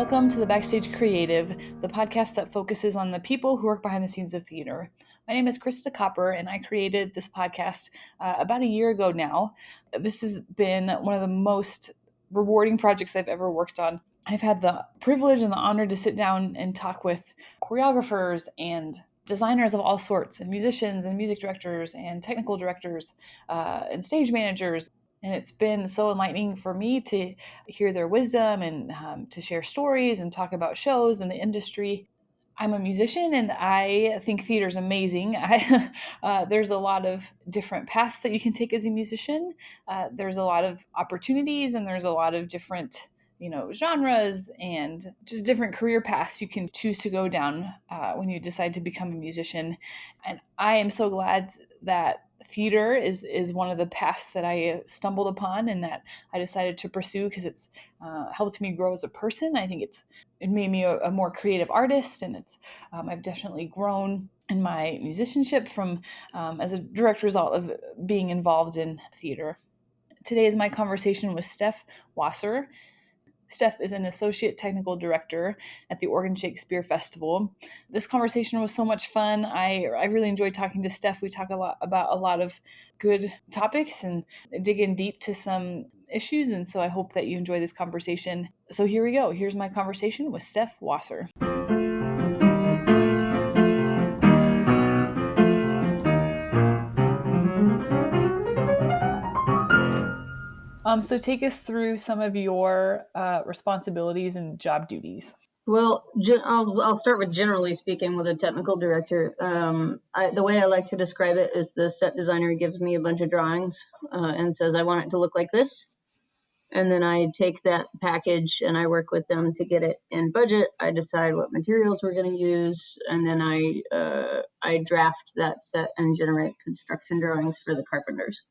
Welcome to the Backstage Creative, the podcast that focuses on the people who work behind the scenes of theater. My name is Krista Copper, and I created this podcast about a year ago now. This has been one of the most rewarding projects I've ever worked on. I've had the privilege and the honor to sit down and talk with choreographers and designers of all sorts, and musicians and music directors and technical directors and stage managers. And it's been so enlightening for me to hear their wisdom and to share stories and talk about shows and the industry. I'm a musician and I think theater is amazing. There's a lot of different paths that you can take as a musician. There's a lot of opportunities and there's a lot of different genres and just different career paths you can choose to go down when you decide to become a musician. And I am so glad that theater is one of the paths that I stumbled upon and that I decided to pursue because it's helped me grow as a person. I think it made me a more creative artist, and I've definitely grown in my musicianship from as a direct result of being involved in theater. Today is my conversation with Steph Waaser. Steph is an associate technical director at the Oregon Shakespeare Festival. This conversation was so much fun. I really enjoyed talking to Steph. We talk about a lot of good topics and dig in deep to some issues. And so I hope that you enjoy this conversation. So here we go. Here's my conversation with Steph Waaser. So take us through some of your responsibilities and job duties. Well, I'll start with generally speaking with a technical director. The way I like to describe it is the set designer gives me a bunch of drawings and says, I want it to look like this. And then I take that package and I work with them to get it in budget. I decide what materials we're going to use. And then I draft that set and generate construction drawings for the carpenters.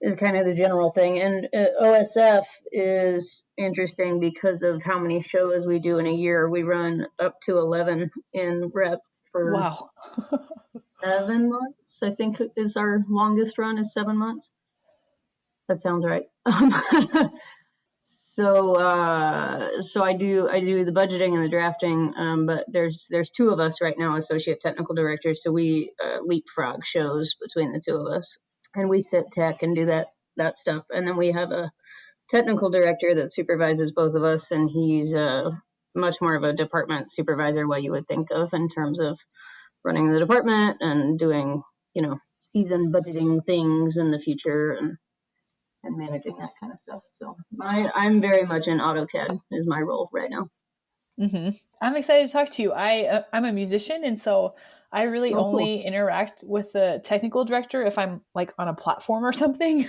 Is kind of the general thing. And OSF is interesting because of how many shows we do in a year. We run up to 11 in rep for 7 months. I think is our longest run is 7 months. That sounds right. So I do the budgeting and the drafting, but there's two of us right now, associate technical directors. So we leapfrog shows between the two of us. And we sit tech and do that stuff. And then we have a technical director that supervises both of us. And he's much more of a department supervisor, what you would think of in terms of running the department and doing, season budgeting things in the future and managing that kind of stuff. So I'm very much in AutoCAD is my role right now. Mm-hmm. I'm excited to talk to you. I'm a musician, and so I really only interact with the technical director if I'm like on a platform or something.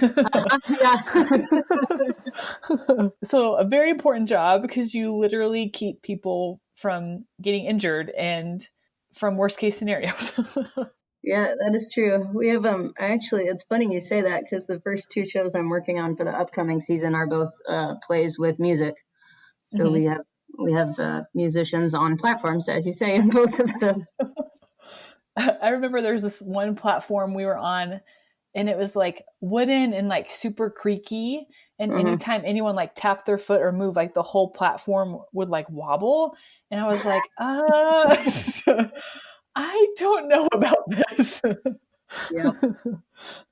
So a very important job because you literally keep people from getting injured and from worst case scenarios. Yeah, that is true. We have actually it's funny you say that because the first two shows I'm working on for the upcoming season are both plays with music. So mm-hmm. we have musicians on platforms, as you say, in both of those. I remember there was this one platform we were on and it was like wooden and like super creaky. And mm-hmm. anytime anyone like tapped their foot or moved, like the whole platform would like wobble. And I was like, I don't know about this. Yeah.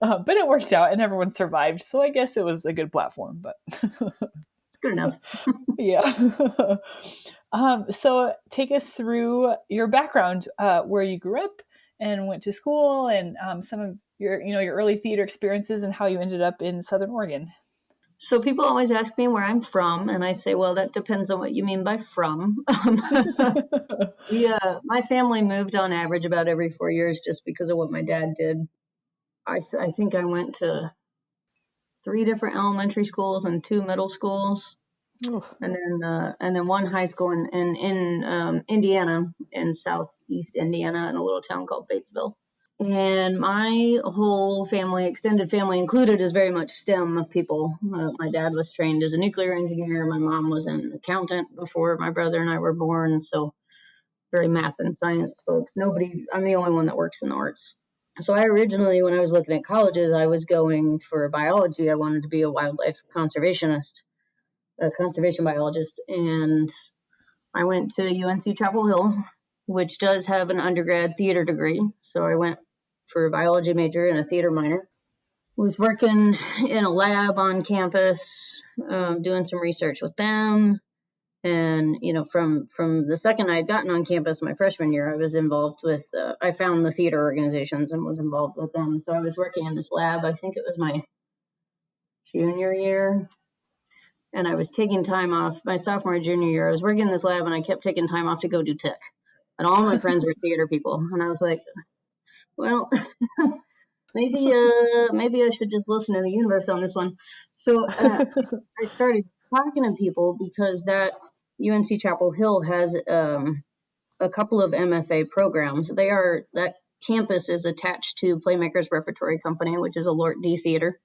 But it worked out and everyone survived. So I guess it was a good platform, but it's good enough. Yeah. So take us through your background, where you grew up and went to school and some of your early theater experiences and how you ended up in Southern Oregon. So people always ask me where I'm from, and I say, well, that depends on what you mean by from. My family moved on average about every 4 years just because of what my dad did. I think I went to 3 different elementary schools and 2 middle schools, and then one high school in Indiana, in southeast Indiana, in a little town called Batesville. And my whole family, extended family included, is very much STEM people. My dad was trained as a nuclear engineer. My mom was an accountant before my brother and I were born. So very math and science folks. I'm the only one that works in the arts. So I originally, when I was looking at colleges, I was going for biology. I wanted to be a wildlife conservation biologist. And I went to UNC Chapel Hill, which does have an undergrad theater degree. So I went for a biology major and a theater minor. Was working in a lab on campus, doing some research with them. And, from the second I had gotten on campus my freshman year, I was involved with, I found the theater organizations and was involved with them. So I was working in this lab. I think it was my junior year. And I was taking time off my sophomore and junior year. I was working in this lab and I kept taking time off to go do tech. And all my friends were theater people. And I was like, well, maybe I should just listen to the universe on this one. So I started talking to people because that UNC Chapel Hill has a couple of MFA programs. That campus is attached to Playmakers Repertory Company, which is a Lort D theater.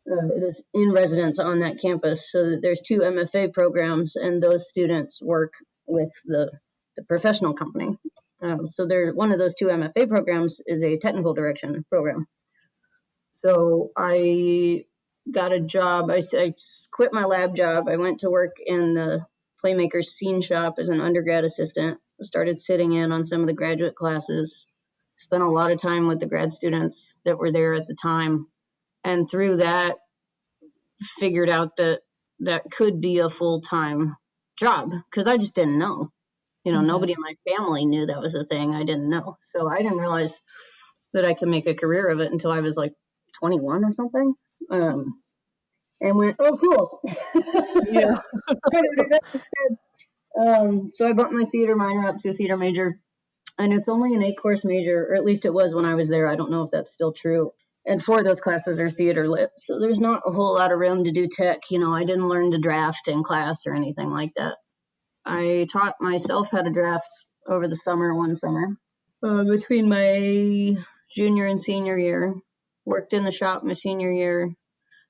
It is in residence on that campus. So there's 2 MFA programs, and those students work with the professional company. So one of those 2 MFA programs is a technical direction program. So I got a job. I quit my lab job. I went to work in the Playmakers scene shop as an undergrad assistant. Started sitting in on some of the graduate classes. Spent a lot of time with the grad students that were there at the time. And through that, figured out that could be a full-time job because I just didn't know. Nobody in my family knew that was a thing. I didn't know. So I didn't realize that I could make a career of it until I was like 21 or something. And went, oh, cool. Yeah. So I bumped my theater minor up to a theater major. And it's only an 8-course major, or at least it was when I was there. I don't know if that's still true. And 4 of those classes are theater lit. So there's not a whole lot of room to do tech. I didn't learn to draft in class or anything like that. I taught myself how to draft over the summer, one summer. Between my junior and senior year, worked in the shop my senior year.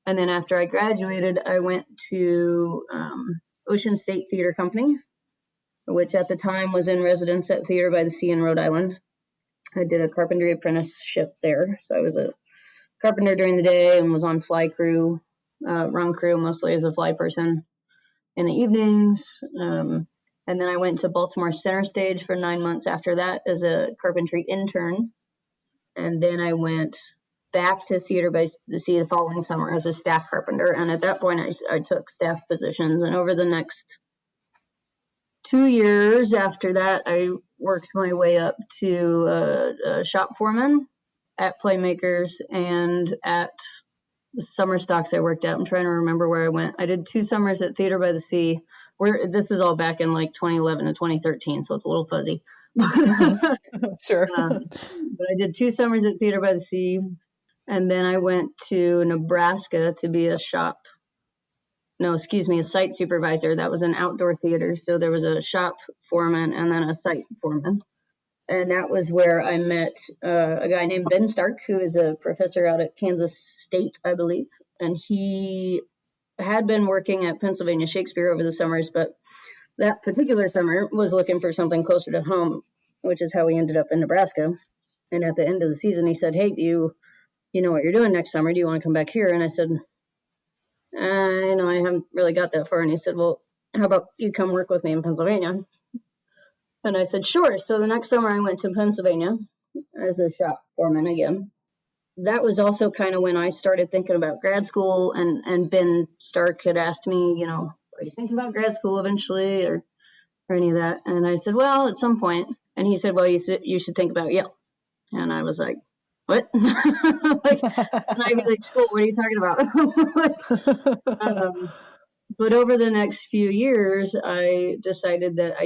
And then after I graduated, I went to Ocean State Theater Company, which at the time was in residence at Theater by the Sea in Rhode Island. I did a carpentry apprenticeship there. So I was a carpenter during the day and was on fly crew, run crew mostly as a fly person in the evenings. And then I went to Baltimore Center Stage for 9 months after that as a carpentry intern. And then I went back to Theater by the Sea the following summer as a staff carpenter. And at that point, I took staff positions. And over the next 2 years after that, I worked my way up to a shop foreman at Playmakers and at the summer stocks I worked at. I'm trying to remember where I went. I did 2 summers at Theater by the Sea. This is all back in like 2011 to 2013, so it's a little fuzzy. Sure. But I did 2 summers at Theater by the Sea, and then I went to Nebraska to be a site supervisor. That was an outdoor theater, so there was a shop foreman and then a site foreman. And that was where I met a guy named Ben Stark, who is a professor out at Kansas State, I believe. And he had been working at Pennsylvania Shakespeare over the summers, but that particular summer was looking for something closer to home, which is how we ended up in Nebraska. And at the end of the season, he said, hey, you know what you're doing next summer? Do you want to come back here? And I said, I haven't really got that far. And he said, well, how about you come work with me in Pennsylvania? And I said, sure. So the next summer I went to Pennsylvania as a shop foreman again. That was also kind of when I started thinking about grad school, and Ben Stark had asked me, are you thinking about grad school eventually or any of that? And I said, well, at some point. And he said, well, you should think about Yale. And I was like, what? Like, an Ivy League school, what are you talking about? But over the next few years, I decided that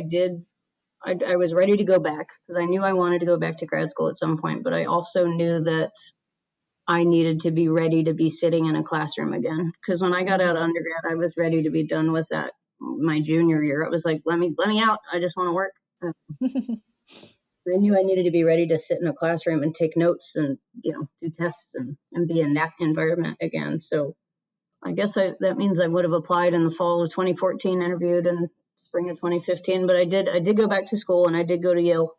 I was ready to go back because I knew I wanted to go back to grad school at some point, but I also knew that I needed to be ready to be sitting in a classroom again. Because when I got out of undergrad, I was ready to be done with that. My junior year, it was like, let me out. I just want to work. I knew I needed to be ready to sit in a classroom and take notes and, do tests and be in that environment again. So I guess that means I would have applied in the fall of 2014, interviewed in spring of 2015, but I did go back to school, and I did go to Yale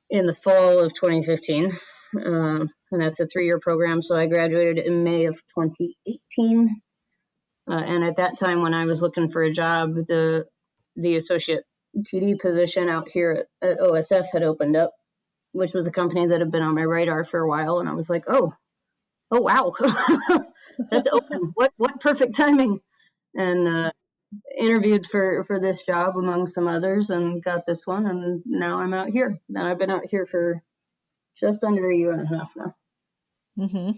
in the fall of 2015. And that's a 3-year program. So I graduated in May of 2018. And at that time, when I was looking for a job, the associate TD position out here at OSF had opened up, which was a company that had been on my radar for a while. And I was like, oh wow, that's open. What perfect timing. And interviewed for this job among some others and got this one. And now I'm out here. And I've been out here for just under a year and a half now. Mm-hmm.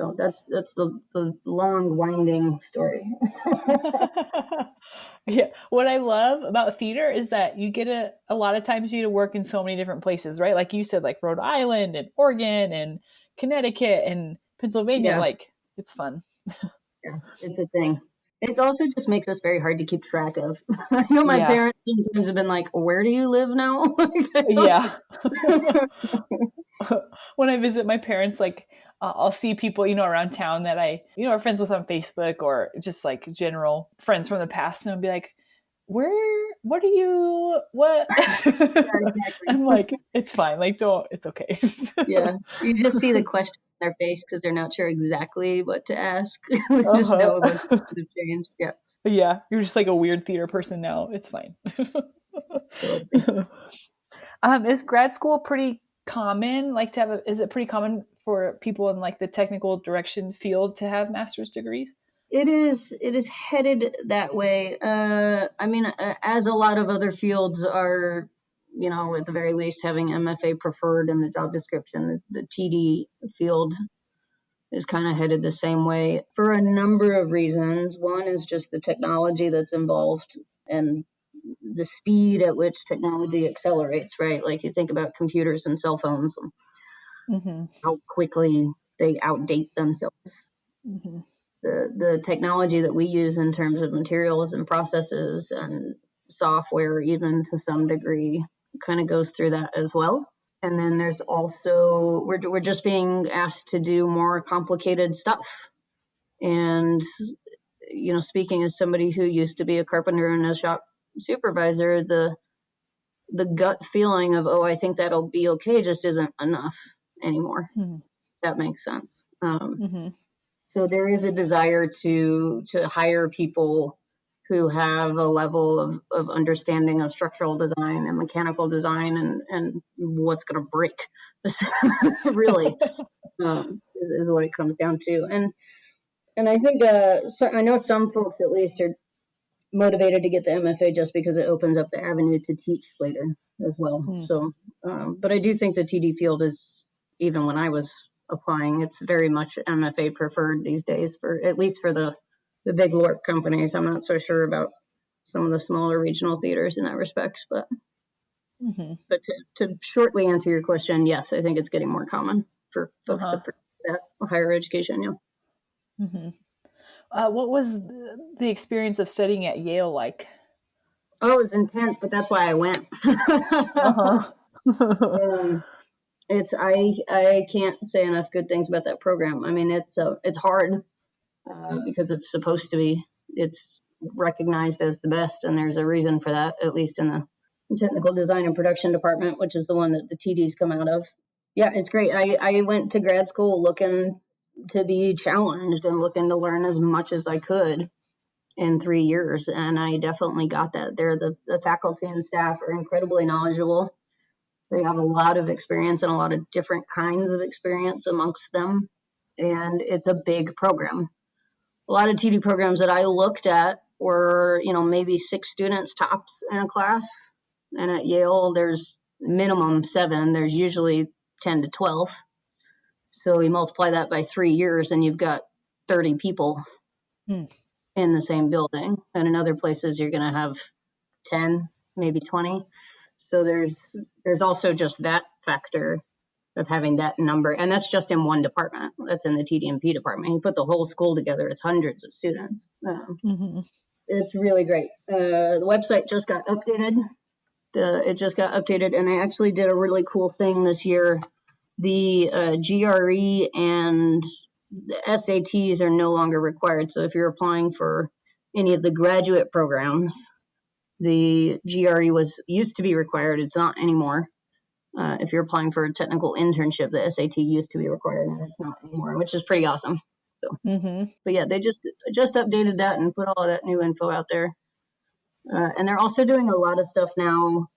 So that's the long, winding story. Yeah. What I love about theater is that you get a lot of times you get to work in so many different places, right? Like you said, like Rhode Island and Oregon and Connecticut and Pennsylvania. Yeah, Like it's fun. yeah, it's a thing. It also just makes us very hard to keep track of. I know my Yeah. parents sometimes have been like, "Where do you live now?" Yeah. When I visit my parents, like I'll see people, around town that are friends with on Facebook or just like general friends from the past. And I'll be like, what are you, what? Yeah, exactly. I'm like, it's fine. Like, it's okay. Yeah, you just see the question on their face because they're not sure exactly what to ask. They just know a bunch of Uh-huh. things have changed. Yeah, Yeah. You're just like a weird theater person now. It's fine. totally. Is grad school pretty common? Like is it pretty common for people in like the technical direction field to have master's degrees? It is headed that way. I mean, as a lot of other fields are, at the very least having MFA preferred in the job description, the TD field is kind of headed the same way for a number of reasons. One is just the technology that's involved and the speed at which technology accelerates, right? Like you think about computers and cell phones, and Mm-hmm. how quickly they outdate themselves. Mm-hmm. The technology that we use in terms of materials and processes and software, even to some degree, kind of goes through that as well. And then there's also we're just being asked to do more complicated stuff. And speaking as somebody who used to be a carpenter and a shop supervisor, the gut feeling of, oh, I think that'll be okay, just isn't enough anymore. Mm-hmm. That makes sense. Mm-hmm. So there is a desire to hire people who have a level of understanding of structural design and mechanical design and what's going to break, really, is what it comes down to. And I think so I know some folks at least are motivated to get the MFA just because it opens up the avenue to teach later as well. Mm. So, but I do think the TD field is, even when I was applying, it's very much MFA preferred these days, for at least for the big LORP companies. I'm not so sure about some of the smaller regional theaters in that respect, but Mm-hmm. to shortly answer your question, yes, I think it's getting more common for folks to Uh-huh. pursue that higher education. Yeah. Mm-hmm. What was the experience of studying at Yale like? Oh, it was intense, but that's why I went. Uh-huh. um, I can't say enough good things about that program. I mean, it's hard because it's supposed to be. It's recognized as the best, and there's a reason for that, at least in the technical design and production department, which is the one that the TDs come out of. Yeah, it's great. I went to grad school looking to be challenged and looking to learn as much as I could in 3 years, and I definitely got that. The faculty and staff are incredibly knowledgeable. They have a lot of experience and a lot of different kinds of experience amongst them, and it's a big program. A lot of TD programs that I looked at were, maybe 6 students tops in a class, and at Yale there's minimum 7. There's usually 10 to 12. So you multiply that by 3 years, and you've got 30 people Mm. in the same building. And in other places, you're going to have 10, maybe 20. So there's also just that factor of having that number. And that's just in one department. That's in the TD&P department. You put the whole school together, it's hundreds of students. Mm-hmm. It's really great. The website just got updated. It just got updated, and they actually did a really cool thing this year. The GRE and the SATs are no longer required. So if you're applying for any of the graduate programs, the GRE used to be required. It's not anymore. If you're applying for a technical internship, the SAT used to be required, and it's not anymore, which is pretty awesome. So, Mm-hmm. but yeah, they just updated that and put all of that new info out there. And they're also doing a lot of stuff now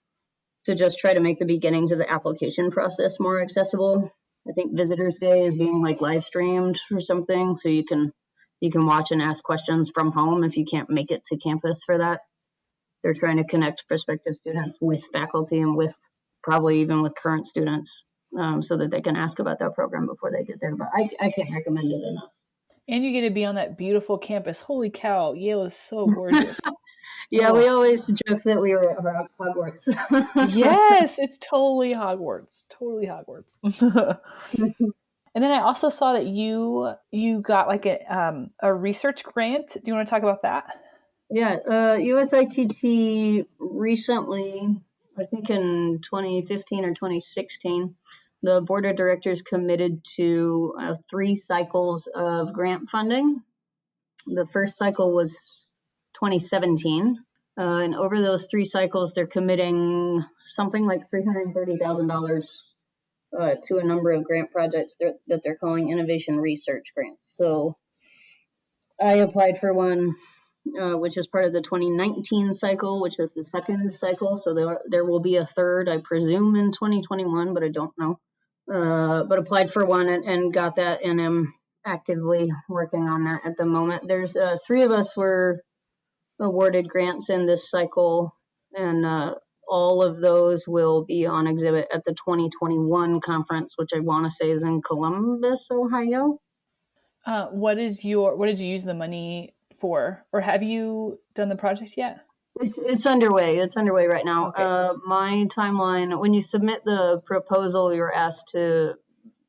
to just try to make the beginnings of the application process more accessible. I think Visitors Day is being like live streamed or something, so you can watch and ask questions from home if you can't make it to campus for that. They're trying to connect prospective students with faculty and with probably even with current students, so that they can ask about that program before they get there. But I can't recommend it enough. And you get to be on that beautiful campus. Holy cow, Yale is so gorgeous. Yeah, we Oh, always joke that we were at Hogwarts. yes, it's totally Hogwarts. Totally Hogwarts. And then I also saw that you got like a research grant. Do you want to talk about that? Yeah, USITT recently, I think in 2015 or 2016, the board of directors committed to 3 cycles of grant funding. The first cycle was 2017, and over those 3 cycles, they're committing something like $330,000 to a number of grant projects that they're calling innovation research grants. So I applied for one, which is part of the 2019 cycle, which was the second cycle. So there will be a third, I presume, in 2021, but I don't know. But applied for one and got that, and am actively working on that at the moment. There's 3 of us were awarded grants in this cycle, and all of those will be on exhibit at the 2021 conference, which I want to say is in Columbus, Ohio. What did you use the money for? Or have you done the project yet? It's underway. It's underway right now. Okay. My timeline, when you submit the proposal, you're asked to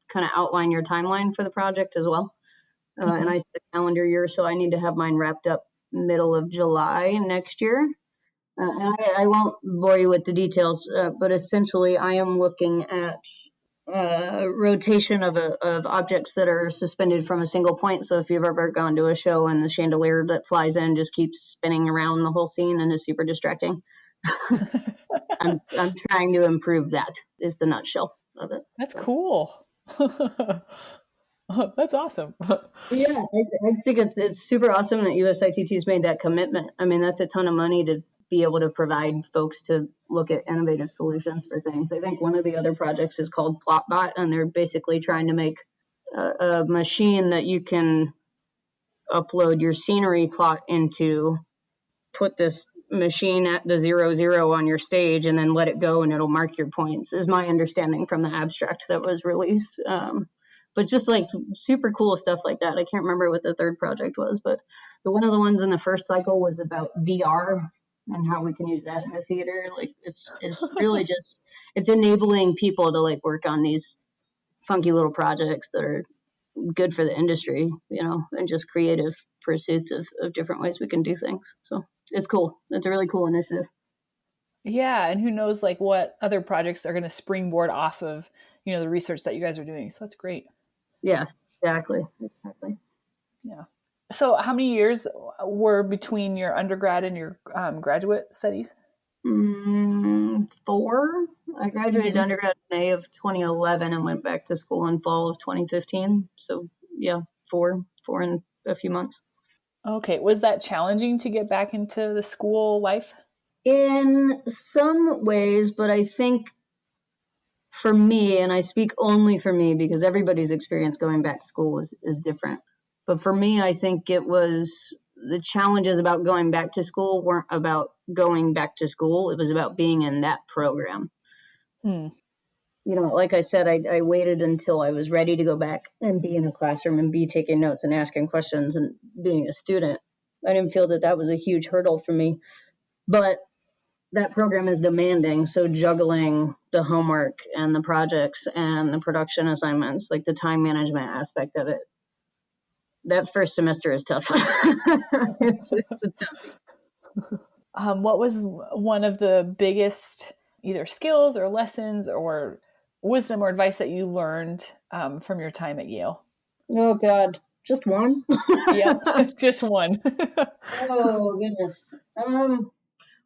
kind of outline your timeline for the project as well. And Hmm. I set a calendar year, so I need to have mine wrapped up middle of July next year. And I won't bore you with the details, but essentially, I am looking at rotation of objects that are suspended from a single point. So if you've ever gone to a show and the chandelier that flies in just keeps spinning around the whole scene and is super distracting, I'm trying to improve that. Is the nutshell of it. That's So. cool. That's awesome. Yeah, I think it's super awesome that USITT's made that commitment. I mean, that's a ton of money to be able to provide folks to look at innovative solutions for things. I think one of the other projects is called Plotbot, and they're basically trying to make a machine that you can upload your scenery plot into, put this machine at the 0, 0 on your stage, and then let it go, and it'll mark your points, is my understanding from the abstract that was released. But just like super cool stuff like that. I can't remember what the third project was, but one of the ones in the first cycle was about VR and how we can use that in the theater. Like it's really just it's enabling people to like work on these funky little projects that are good for the industry, and just creative pursuits of different ways we can do things. So it's cool. It's a really cool initiative. Yeah, and who knows like what other projects are going to springboard off of, the research that you guys are doing. So that's great. Yeah, exactly. Yeah. So how many years were between your undergrad and your graduate studies? 4. I graduated Hmm. undergrad in May of 2011 and went back to school in fall of 2015. So yeah, four in a few months. Okay. Was that challenging to get back into the school life? In some ways, but I think for me, and I speak only for me because everybody's experience going back to school is different. But for me, I think it was the challenges about going back to school weren't about going back to school. It was about being in that program. Hmm. Like I said, I waited until I was ready to go back and be in a classroom and be taking notes and asking questions and being a student. I didn't feel that was a huge hurdle for me. But that program is demanding, so juggling the homework and the projects and the production assignments, like the time management aspect of it, that first semester is tough. It's a tough. What was one of the biggest either skills or lessons or wisdom or advice that you learned from your time at Yale? Oh God, just one. Yep, just one. Oh goodness.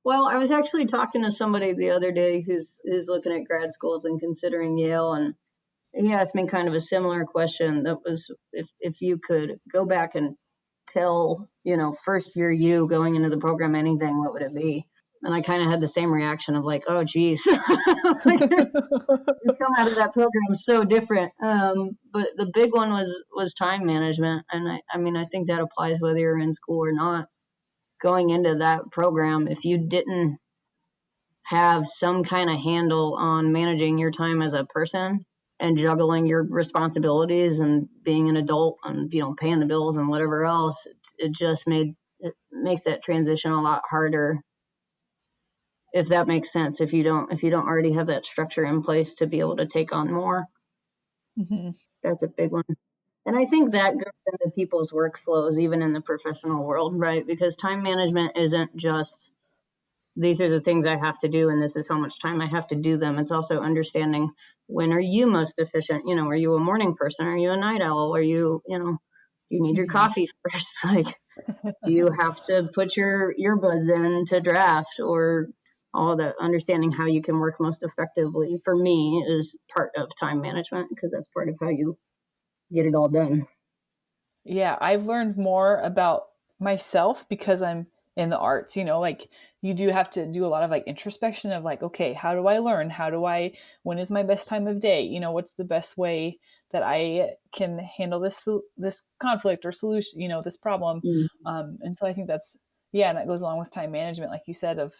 Well, I was actually talking to somebody the other day who's looking at grad schools and considering Yale, and he asked me kind of a similar question. That was if you could go back and tell first year you going into the program anything, what would it be? And I kind of had the same reaction of like, oh, geez, like, you come out of that program so different. But the big one was time management. And I mean, I think that applies whether you're in school or not. Going into that program, if you didn't have some kind of handle on managing your time as a person and juggling your responsibilities and being an adult and, you know, paying the bills and whatever else, it just makes that transition a lot harder, if that makes sense, if you don't already have that structure in place to be able to take on more. Mm-hmm. That's a big one. And I think that goes into people's workflows, even in the professional world, right? Because time management isn't just these are the things I have to do and this is how much time I have to do them. It's also understanding when are you most efficient? You know, are you a morning person? Are you a night owl? Are you, you know, do you need your Mm-hmm. coffee first? Like, do you have to put your earbuds in to draft, or all the understanding how you can work most effectively for me is part of time management because that's part of how you get it all done. Yeah, I've learned more about myself because I'm in the arts, you know, like you do have to do a lot of like introspection of like, okay, how do I learn? When is my best time of day? You know, what's the best way that I can handle this conflict or solution, you know, this problem. Mm. And so I think yeah, and that goes along with time management, like you said, of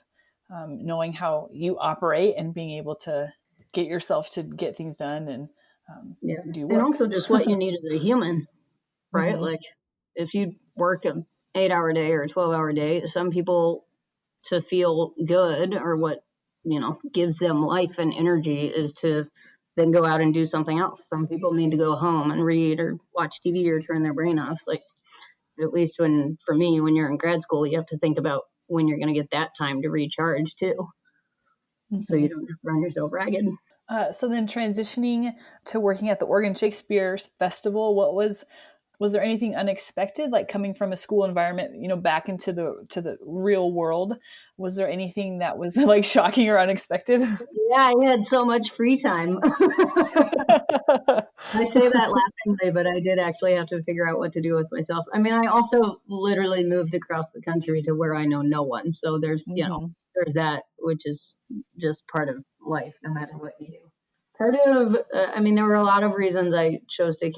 knowing how you operate and being able to get yourself to get things done and Yeah. do And work. also just what you need as a human, right? Hmm. Like if you work an 8 hour day or a 12 hour day, some people to feel good or what, you know, gives them life and energy is to then go out and do something else. Some people need to go home and read or watch TV or turn their brain off. Like at least for me, when you're in grad school, you have to think about when you're going to get that time to recharge too. So Hmm. you don't just run yourself ragged. So then transitioning to working at the Oregon Shakespeare Festival, was there anything unexpected, like coming from a school environment, you know, back into the real world? Was there anything that was like shocking or unexpected? Yeah, I had so much free time. I say that laughingly, but I did actually have to figure out what to do with myself. I mean, I also literally moved across the country to where I know no one. So there's, you know, Hmm. there's that, which is just part of life, no matter what you do. Part of, I mean, there were a lot of reasons I chose to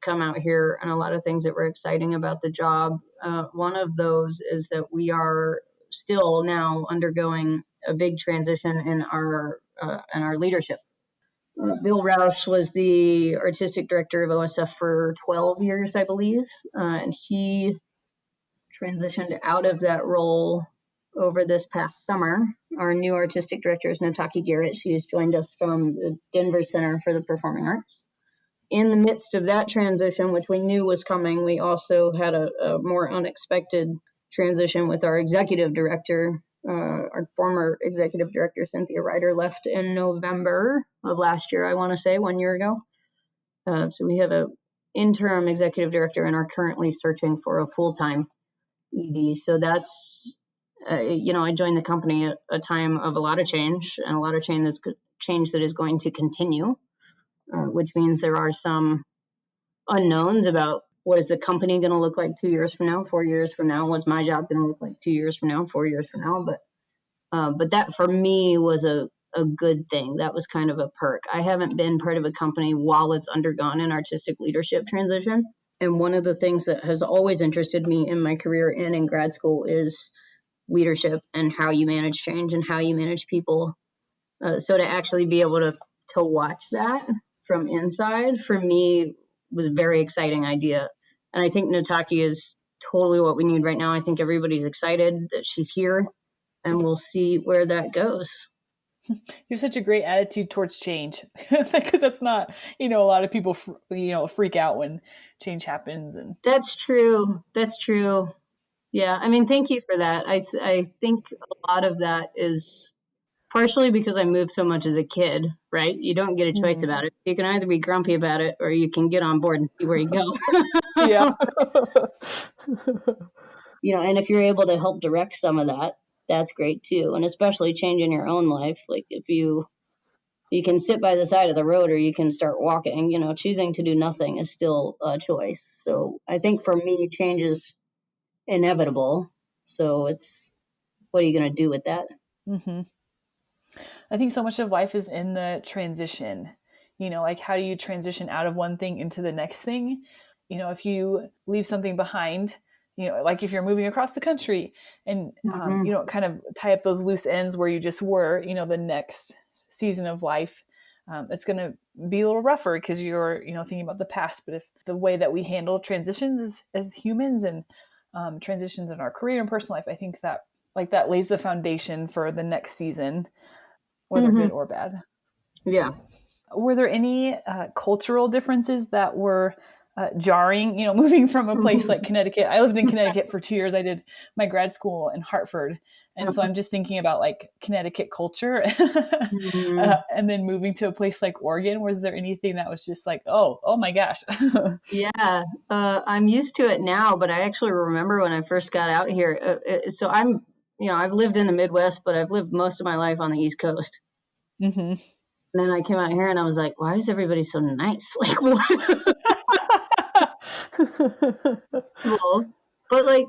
come out here, and a lot of things that were exciting about the job. One of those is that we are still now undergoing a big transition in our leadership. Bill Roush was the artistic director of OSF for 12 years, I believe, and he transitioned out of that role over this past summer. Our new artistic director is Nataki Garrett. She has joined us from the Denver Center for the Performing Arts. In the midst of that transition, which we knew was coming, we also had a more unexpected transition with our executive director. Our former executive director, Cynthia Ryder, left in November of last year, I want to say, 1 year ago. So we have an interim executive director and are currently searching for a full-time ED. So that's, you know, I joined the company at a time of a lot of change and a lot of change that is going to continue, which means there are some unknowns about what is the company going to look like 2 years from now, 4 years from now, what's my job going to look like 2 years from now, 4 years from now. But that for me was a good thing. That was kind of a perk. I haven't been part of a company while it's undergone an artistic leadership transition. And one of the things that has always interested me in my career and in grad school is leadership and how you manage change and how you manage people. So to actually be able to watch that from inside for me was a very exciting idea. And I think Nataki is totally what we need right now. I think everybody's excited that she's here, and we'll see where that goes. You have such a great attitude towards change because that's not, you know, a lot of people, you know, freak out when change happens. And That's true. That's true. Yeah. I mean, thank you for that. I think a lot of that is partially because I moved so much as a kid, right? You don't get a choice Mhm. about it. You can either be grumpy about it or you can get on board and see where you Yeah. go. You know, and if you're able to help direct some of that, that's great too. And especially changing your own life. Like if you can sit by the side of the road or you can start walking, you know, choosing to do nothing is still a choice. So I think for me, change is inevitable. So what are you going to do with that? Mm-hmm. I think so much of life is in the transition. Like how do you transition out of one thing into the next thing? If you leave something behind, like if you're moving across the country and Mm-hmm. you don't kind of tie up those loose ends where you just were, the next season of life, it's going to be a little rougher because you're, thinking about the past. But if the way that we handle transitions as humans and transitions in our career and personal life, I think that like that lays the foundation for the next season, whether Mm-hmm. good or bad. Yeah. Were there any cultural differences that were jarring, moving from a place like Connecticut? I lived in Connecticut for 2 years. I did my grad school in Hartford. And so I'm just thinking about like Connecticut culture Mm-hmm. and then moving to a place like Oregon. Was there anything that was just like, oh my gosh? Yeah, I'm used to it now, but I actually remember when I first got out here. So I've lived in the Midwest, but I've lived most of my life on the East Coast. Mm-hmm. And then I came out here and I was like, why is everybody so nice? Like, what? Well, but like,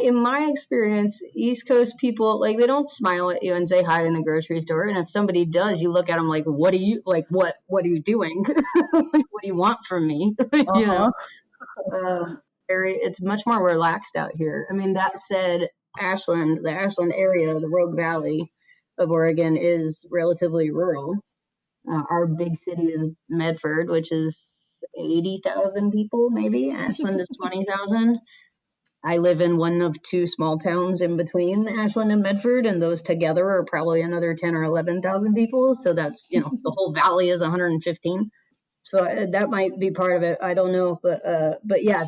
in my experience, East Coast people, like, they don't smile at you and say hi in the grocery store. And if somebody does, you look at them like, what are you, like, what are you doing? What do you want from me? You know? Uh-huh. It's much more relaxed out here. I mean, that said, the Ashland area, the Rogue Valley of Oregon is relatively rural. Our big city is Medford, which is 80,000 people, maybe. Ashland is 20,000. I live in one of two small towns in between Ashland and Medford, and those together are probably another 10 or 11,000 people. So that's, the whole valley is 115. So that might be part of it. I don't know, but yeah,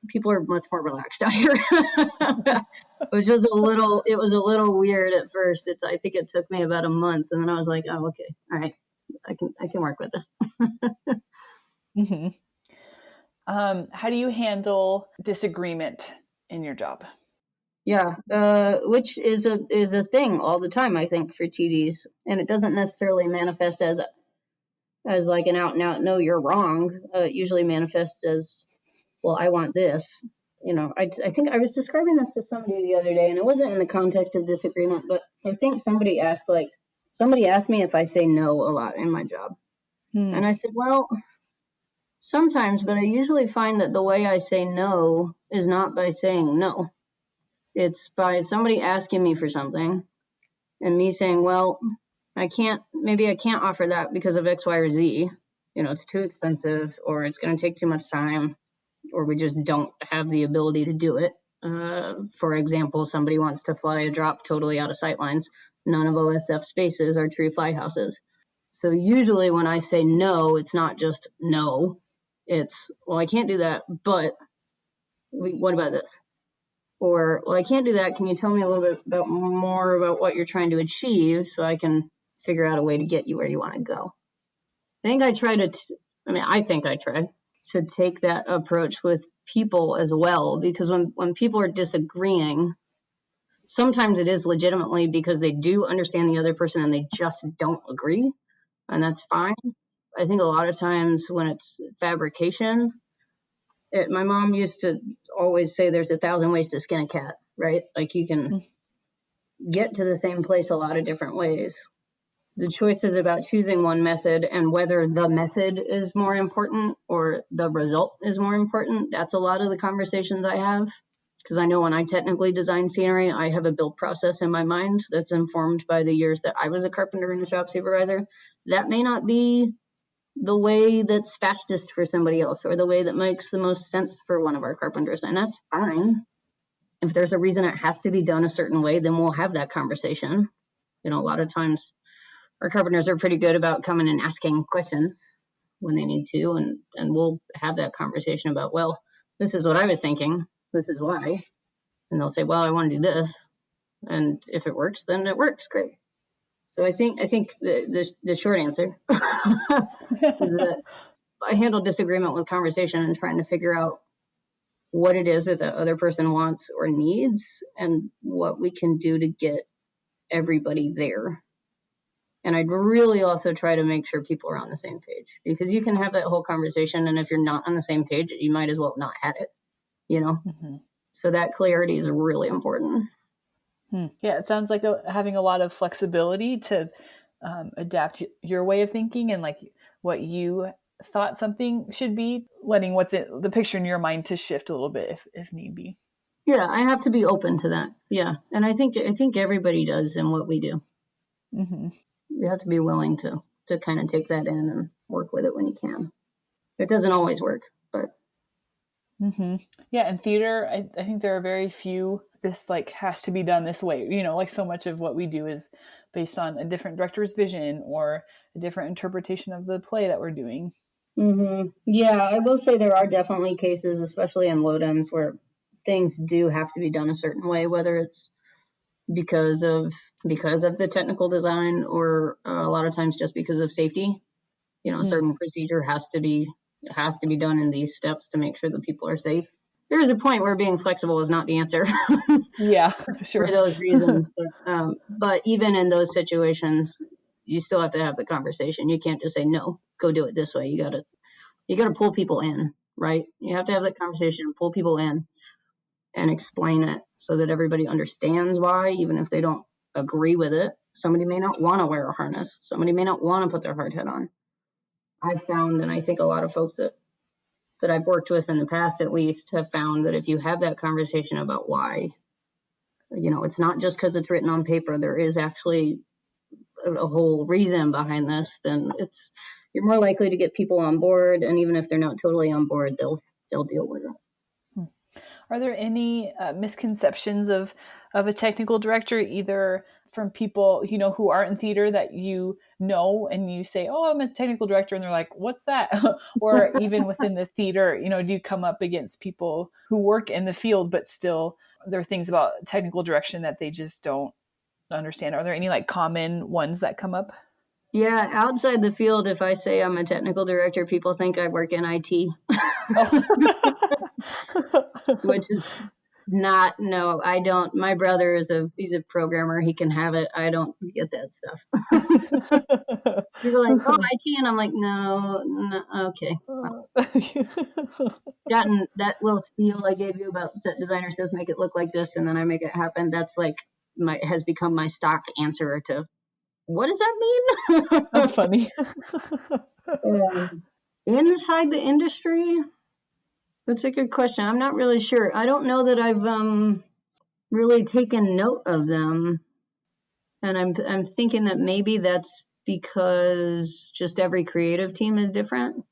people are much more relaxed out here, which was it was a little weird at first. I think it took me about a month, and then I was like, oh, okay, all right, I can work with this. Mm-hmm. How do you handle disagreement in your job? Yeah, which is a thing all the time, I think, for TDs, and it doesn't necessarily manifest as like an out and out no, you're wrong. It usually manifests as, well, I want this. I think I was describing this to somebody the other day, and it wasn't in the context of disagreement, but I think somebody asked me if I say no a lot in my job. Hmm. And I said, well, sometimes, but I usually find that the way I say no is not by saying no. It's by somebody asking me for something and me saying, well, maybe I can't offer that because of X, Y, or Z. It's too expensive, or it's going to take too much time, or we just don't have the ability to do it. For example, somebody wants to fly a drop totally out of sight lines. None of OSF spaces are true fly houses. So usually when I say no, it's not just no. It's, well, I can't do that, but what about this? Or, well, I can't do that. Can you tell me a little bit more about what you're trying to achieve so I can figure out a way to get you where you want to go? I think I try to take that approach with people as well, because when people are disagreeing, sometimes it is legitimately because they do understand the other person and they just don't agree, and that's fine. I think a lot of times when it's fabrication, my mom used to always say there's 1,000 ways to skin a cat, right? Like, you can get to the same place a lot of different ways. The choice is about choosing one method, and whether the method is more important or the result is more important. That's a lot of the conversations I have, because I know when I technically design scenery, I have a build process in my mind that's informed by the years that I was a carpenter and a shop supervisor. That may not be the way that's fastest for somebody else, or the way that makes the most sense for one of our carpenters, and that's fine. If there's a reason it has to be done a certain way, then we'll have that conversation. A lot of times our carpenters are pretty good about coming and asking questions when they need to, and we'll have that conversation about, well, this is what I was thinking, this is why, and they'll say, well, I want to do this, and if it works, then it works, great. So I think the short answer is that I handle disagreement with conversation and trying to figure out what it is that the other person wants or needs, and what we can do to get everybody there. And I'd really also try to make sure people are on the same page, because you can have that whole conversation, and if you're not on the same page, you might as well not have it, you know? Mm-hmm. So that clarity is really important. Yeah, it sounds like having a lot of flexibility to adapt your way of thinking and like what you thought something should be, letting what's in the picture in your mind to shift a little bit if need be. Yeah, I have to be open to that. Yeah, and I think everybody does in what we do. Mm-hmm. You have to be willing to kind of take that in and work with it when you can. It doesn't always work, but Mm-hmm. Yeah, in theater, I think there are very few. This like has to be done this way. Like so much of what we do is based on a different director's vision or a different interpretation of the play that we're doing. yeah, I will say there are definitely cases, especially in load ends, where things do have to be done a certain way, whether it's because of the technical design or a lot of times just because of safety. A Mm. certain procedure has to be done in these steps to make sure that people are safe. There's a point where being flexible is not the answer Yeah, for sure. those reasons, but even in those situations, you still have to have the conversation. You can't just say no, go do it this way. You gotta pull people in, right? You have to have that conversation, pull people in, and explain it so that everybody understands why, even if they don't agree with it. Somebody may not want to wear a harness. Somebody may not want to put their hard hat on. I found, and I think a lot of folks that I've worked with in the past at least have found that if you have that conversation about why, it's not just because it's written on paper, there is actually a whole reason behind this, then you're more likely to get people on board, and even if they're not totally on board, they'll deal with it. Are there any misconceptions of a technical director, either from people who aren't in theater that and you say, "Oh, I'm a technical director," and they're like, "What's that?" Or even within the theater, do you come up against people who work in the field but still there are things about technical direction that they just don't understand? Are there any like common ones that come up? Yeah, outside the field, if I say I'm a technical director, people think I work in IT, Oh. which is not, no, I don't. My brother he's a programmer. He can have it. I don't get that stuff. People are like, oh, IT. And I'm like, no, no, okay. Gotten that little spiel I gave you about set designer says make it look like this, and then I make it happen. That's like has become my stock answer to what does that mean? That's funny. Inside the industry, that's a good question. I'm not really sure. I don't know that I've really taken note of them, and I'm thinking that maybe that's because just every creative team is different.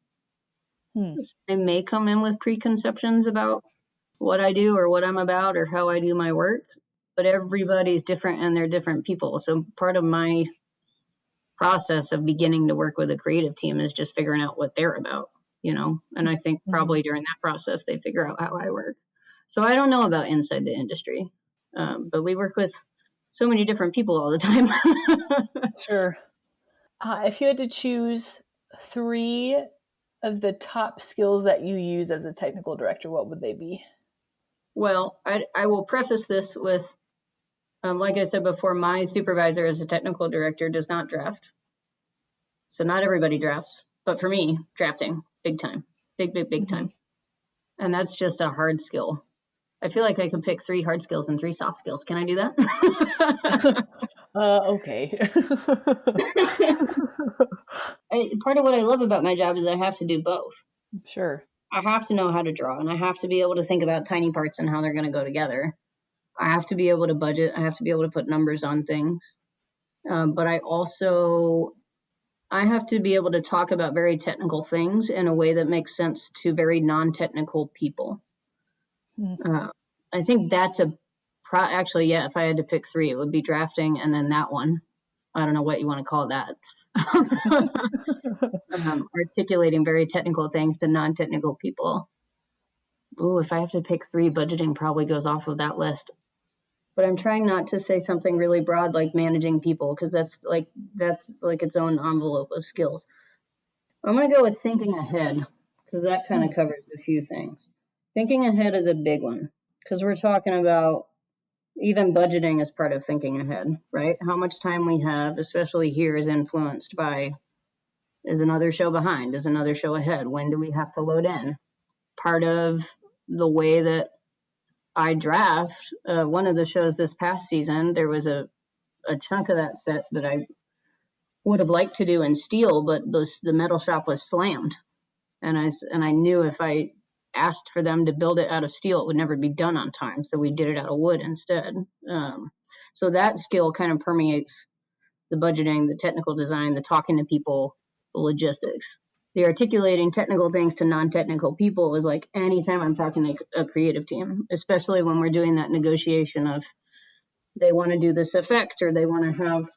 Hmm. So they may come in with preconceptions about what I do or what I'm about or how I do my work, but everybody's different and they're different people. So part of my process of beginning to work with a creative team is just figuring out what they're about, and I think Mhm. probably during that process they figure out how I work. So I don't know about inside the industry, but we work with so many different people all the time. Sure. If you had to choose three of the top skills that you use as a technical director, what would they be? Well, I will preface this with, like I said before, my supervisor as a technical director does not draft. So not everybody drafts, but for me, drafting, big time, big, big, big Mm-hmm. time. And that's just a hard skill. I feel like I could pick 3 hard skills and 3 soft skills. Can I do that? Okay. Part of what I love about my job is I have to do both. Sure. I have to know how to draw, and I have to be able to think about tiny parts and how they're going to go together. I have to be able to budget. I have to be able to put numbers on things. But I have to be able to talk about very technical things in a way that makes sense to very non-technical people. Mm. Uh, I think that's actually, yeah, if I had to pick 3, it would be drafting and then that one. I don't know what you want to call that. Articulating very technical things to non-technical people. Ooh, if I have to pick 3, budgeting probably goes off of that list. But I'm trying not to say something really broad like managing people because that's like its own envelope of skills. I'm going to go with thinking ahead because that kind of Mm. covers a few things. Thinking ahead is a big one because we're talking about even budgeting is part of thinking ahead, right? How much time we have, especially here, is influenced by is another show behind, is another show ahead? When do we have to load in? Part of the way that I draft one of the shows this past season. There was a chunk of that set that I would have liked to do in steel, but the metal shop was slammed, and I knew if I asked for them to build it out of steel, it would never be done on time. So we did it out of wood instead. So that skill kind of permeates the budgeting, the technical design, the talking to people, the logistics. The articulating technical things to non-technical people is like anytime I'm talking to a creative team, especially when we're doing that negotiation of they want to do this effect or they want to have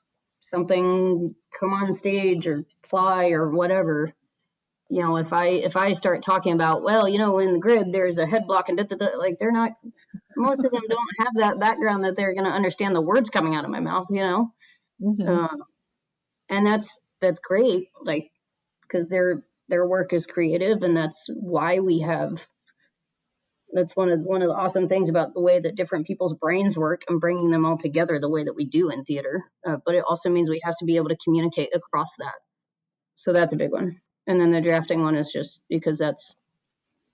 something come on stage or fly or whatever. If I start talking about, well, in the grid there's a head block and like they're not, most of them don't have that background that they're going to understand the words coming out of my mouth. Mm-hmm. uh, and that's great, like, because their work is creative, and that's why that's one of the awesome things about the way that different people's brains work and bringing them all together the way that we do in theater. But it also means we have to be able to communicate across that. So that's a big one. And then the drafting one is just because that's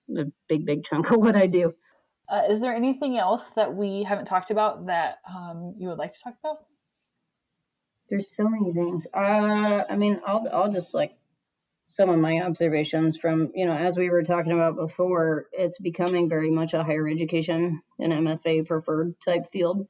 the big chunk of what I do. Is there anything else that we haven't talked about that you would like to talk about? There's so many things. I mean, I'll just like some of my observations from, as we were talking about before, it's becoming very much a higher education and MFA preferred type field.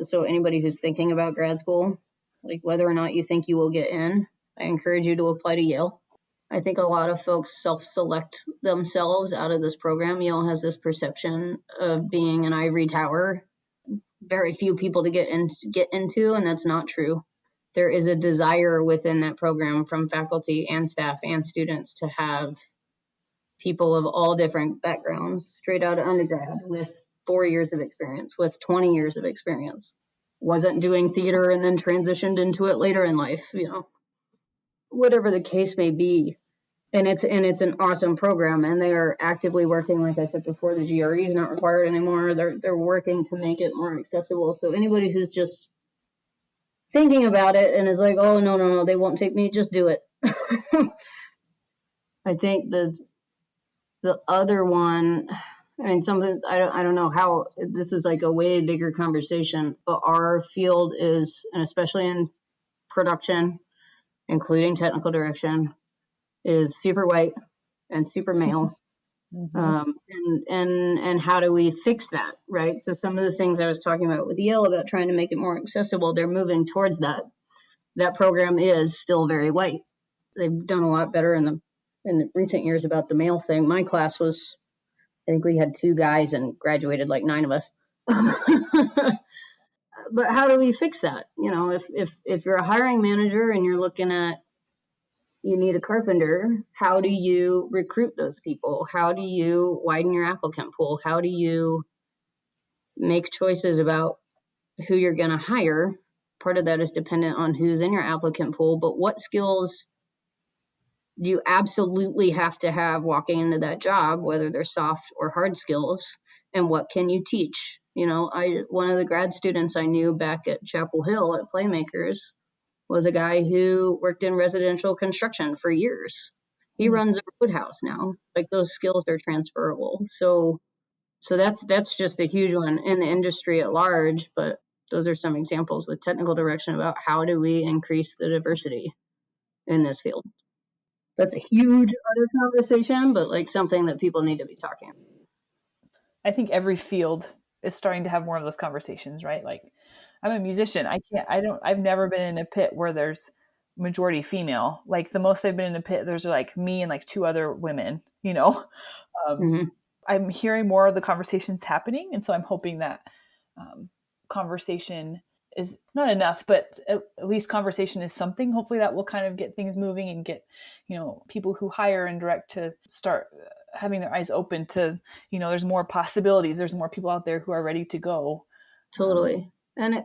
So anybody who's thinking about grad school, like whether or not you think you will get in, I encourage you to apply to Yale. I think a lot of folks self-select themselves out of this program. Yale has this perception of being an ivory tower, very few people to get into, and that's not true. There is a desire within that program from faculty and staff and students to have people of all different backgrounds straight out of undergrad with 4 years of experience, with 20 years of experience. Wasn't doing theater and then transitioned into it later in life, whatever the case may be. And it's an awesome program, and they are actively working. Like I said before, the GRE is not required anymore. They're working to make it more accessible. So anybody who's just thinking about it and is like, oh no, they won't take me, just do it. I think the other one, I mean, something I don't know how this is like a way bigger conversation, but our field is, and especially in production, including technical direction, is super white and super male. Mm-hmm. And how do we fix that, right? So some of the things I was talking about with Yale about trying to make it more accessible, they're moving towards that. That program is still very white. They've done a lot better in the recent years about the male thing. My class was, I think we had 2 guys and graduated like 9 of us. But how do we fix that? If you're a hiring manager and you're looking at, you need a carpenter, how do you recruit those people? How do you widen your applicant pool? How do you make choices about who you're going to hire? Part of that is dependent on who's in your applicant pool, but what skills do you absolutely have to have walking into that job, whether they're soft or hard skills, and what can you teach? One of the grad students I knew back at Chapel Hill at Playmakers was a guy who worked in residential construction for years. He runs a roadhouse now. Like, those skills are transferable. So that's just a huge one in the industry at large, but those are some examples with technical direction about how do we increase the diversity in this field. That's a huge other conversation, but like something that people need to be talking about. I think every field is starting to have more of those conversations, right? Like, I'm a musician. I've never been in a pit where there's majority female. Like, the most I've been in a pit, there's like me and like 2 other women, Mm-hmm. I'm hearing more of the conversations happening. And so I'm hoping that conversation is not enough, but at least conversation is something. Hopefully that will kind of get things moving and get, people who hire and direct to start having their eyes open to, there's more possibilities. There's more people out there who are ready to go. Totally. And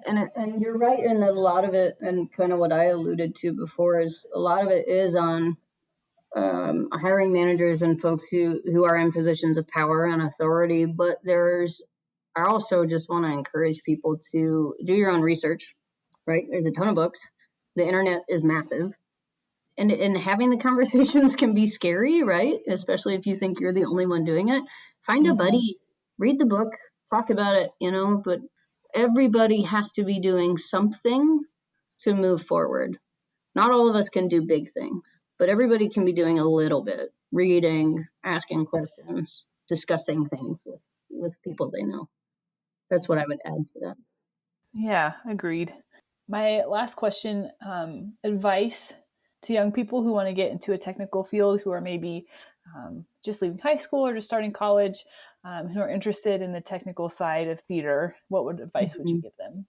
you're right in that a lot of it, and kind of what I alluded to before, is a lot of it is on hiring managers and folks who are in positions of power and authority. But I also just want to encourage people to do your own research, right? There's a ton of books. The internet is massive. And having the conversations can be scary, right? Especially if you think you're the only one doing it. Find a buddy, read the book, talk about it, but everybody has to be doing something to move forward. Not all of us can do big things, but everybody can be doing a little bit, reading, asking questions, discussing things with people they know. That's what I would add to that. Yeah, agreed. My last question, advice to young people who want to get into a technical field, who are maybe just leaving high school or just starting college, who are interested in the technical side of theater. What advice would you Mhm. give them?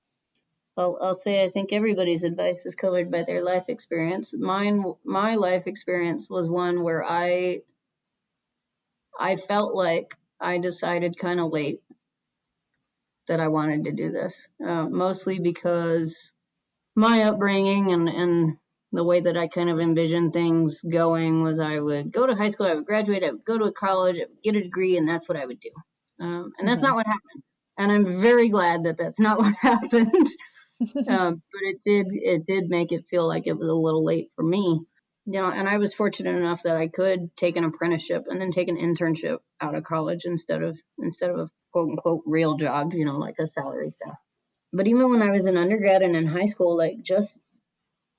I'll say I think everybody's advice is colored by their life experience. My life experience was one where I felt like I decided kind of late that I wanted to do this, mostly because my upbringing and the way that I kind of envisioned things going was I would go to high school, I would graduate, I would go to college, I would get a degree, and that's what I would do. And that's Mm-hmm. not what happened. And I'm very glad that that's not what happened. But it did make it feel like it was a little late for me. And I was fortunate enough that I could take an apprenticeship and then take an internship out of college instead of a quote unquote real job, like a salary stuff. But even when I was an undergrad and in high school, like just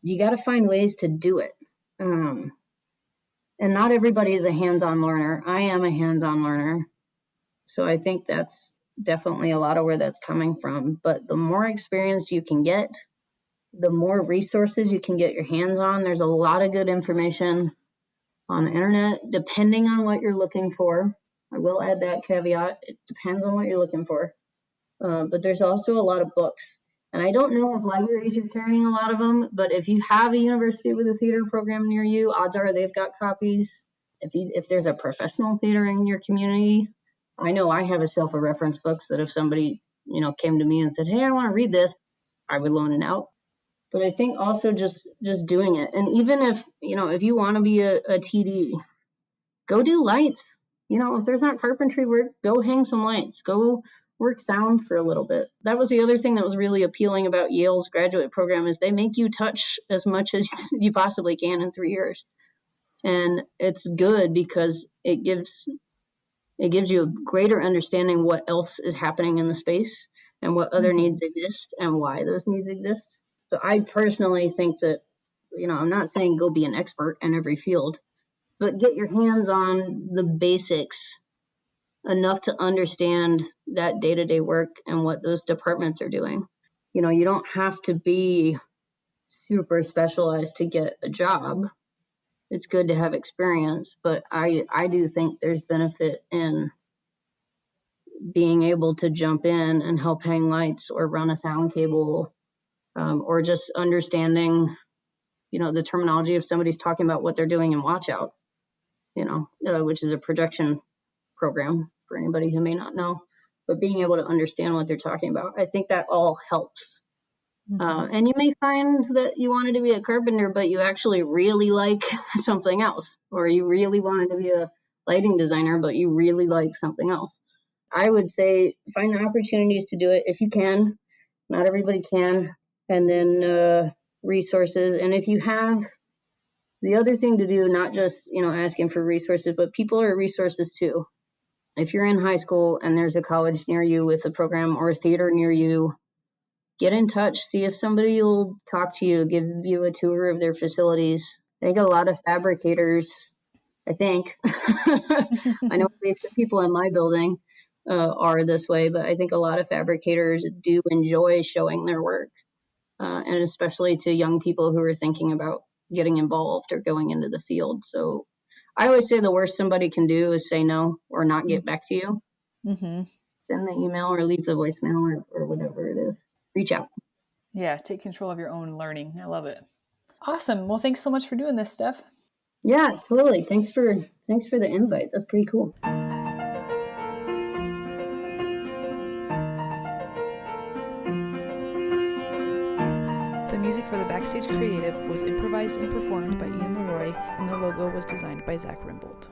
you got to find ways to do it. Um, and not everybody is a hands-on learner. I am a hands-on learner, so I think that's definitely a lot of where that's coming from. But the more experience you can get, the more resources you can get your hands on. There's a lot of good information on the internet, depending on what you're looking for. I will add that caveat. It depends on what you're looking for. But there's also a lot of books. And I don't know if libraries are carrying a lot of them, but if you have a university with a theater program near you, odds are they've got copies. If there's a professional theater in your community, I know I have a shelf of reference books that if somebody came to me and said, "Hey, I want to read this," I would loan it out. But I think also just doing it, and even if you want to be a TD, go do lights. If there's not carpentry work, go hang some lights. Go work sound for a little bit. That was the other thing that was really appealing about Yale's graduate program is they make you touch as much as you possibly can in 3 years. And it's good because it gives you a greater understanding what else is happening in the space and what other Mm-hmm. needs exist and why those needs exist. So I personally think that, I'm not saying go be an expert in every field, but get your hands on the basics enough to understand that day-to-day work and what those departments are doing. You don't have to be super specialized to get a job. It's good to have experience, but I do think there's benefit in being able to jump in and help hang lights or run a sound cable, or just understanding, the terminology if somebody's talking about what they're doing in watch out, which is a projection program for anybody who may not know, but being able to understand what they're talking about. I think that all helps. Mm-hmm. And you may find that you wanted to be a carpenter, but you actually really like something else, or you really wanted to be a lighting designer, but you really like something else. I would say find the opportunities to do it if you can. Not everybody can. And then resources. And if you have the other thing to do, not just asking for resources, but people are resources too. If you're in high school and there's a college near you with a program or a theater near you, get in touch. See if somebody will talk to you, give you a tour of their facilities. They got a lot of fabricators, I think. I know at least the people in my building are this way, but I think a lot of fabricators do enjoy showing their work, and especially to young people who are thinking about getting involved or going into the field. So I always say the worst somebody can do is say no or not get back to you. Mm-hmm. Send the email or leave the voicemail or whatever it is. Reach out. Yeah, take control of your own learning. I love it. Awesome. Well, thanks so much for doing this, Steph. Yeah, totally. Thanks for the invite. That's pretty cool. The music for the Backstage Creative was improvised and performed by Ian Leroy, and the logo was designed by Zach Rimbold.